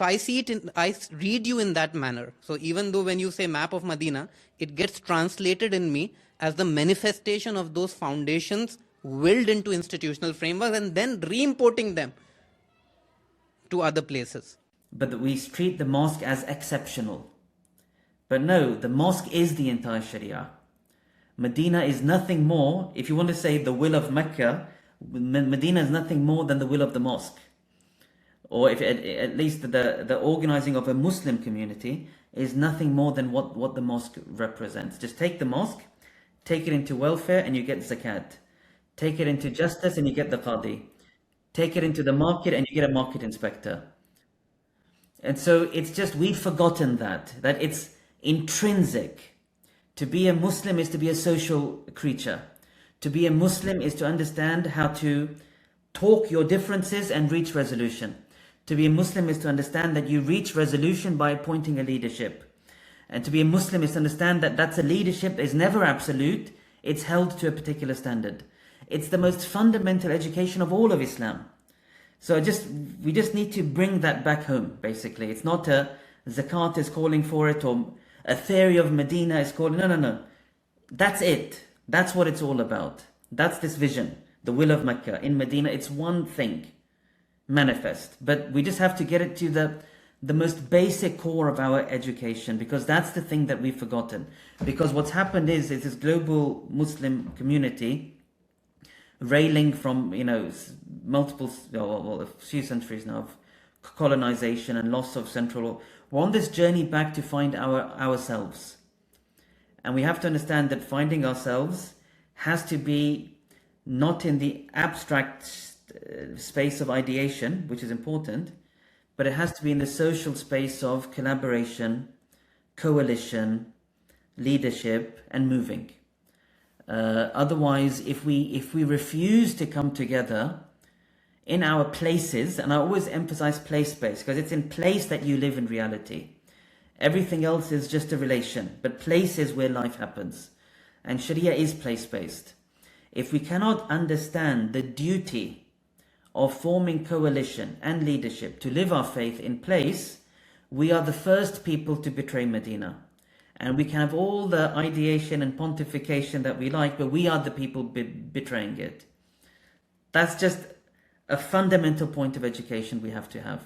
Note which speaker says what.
Speaker 1: So I see it I read you in that manner. So even though when you say map of Madina, it gets translated in me as the manifestation of those foundations willed into institutional frameworks and then re-importing them to other places.
Speaker 2: But that we treat the mosque as exceptional. But no, the mosque is the entire Sharia. Medina is nothing more, if you want to say the will of Mecca, Medina is nothing more than the will of the mosque. Or if at least the organizing of a Muslim community is nothing more than what the mosque represents. Just take the mosque, take it into welfare and you get zakat. Take it into justice and you get the qadi. Take it into the market and you get a market inspector. And so it's just, we've forgotten that it's intrinsic. To be a Muslim is to be a social creature. To be a Muslim is to understand how to talk your differences and reach resolution. To be a Muslim is to understand that you reach resolution by appointing a leadership. And to be a Muslim is to understand that that's a leadership that is never absolute. It's held to a particular standard. It's the most fundamental education of all of Islam. So we just need to bring that back home, basically. It's not a Zakat is calling for it or a theory of Medina is calling. No. That's it. That's what it's all about. That's this vision, the will of Mecca. In Medina, it's one thing, manifest. But we just have to get it to the most basic core of our education, because that's the thing that we've forgotten. Because what's happened is this global Muslim community railing from, multiple, a few centuries now of colonization and loss of central. We're on this journey back to find ourselves. And we have to understand that finding ourselves has to be not in the abstract space of ideation, which is important, but it has to be in the social space of collaboration, coalition, leadership, and moving. Otherwise, if we refuse to come together in our places, and I always emphasize place-based, because it's in place that you live in reality. Everything else is just a relation, but place is where life happens. And Sharia is place-based. If we cannot understand the duty of forming coalition and leadership to live our faith in place, we are the first people to betray Medina. And we can have all the ideation and pontification that we like, but we are the people betraying it. That's just a fundamental point of education we have to have.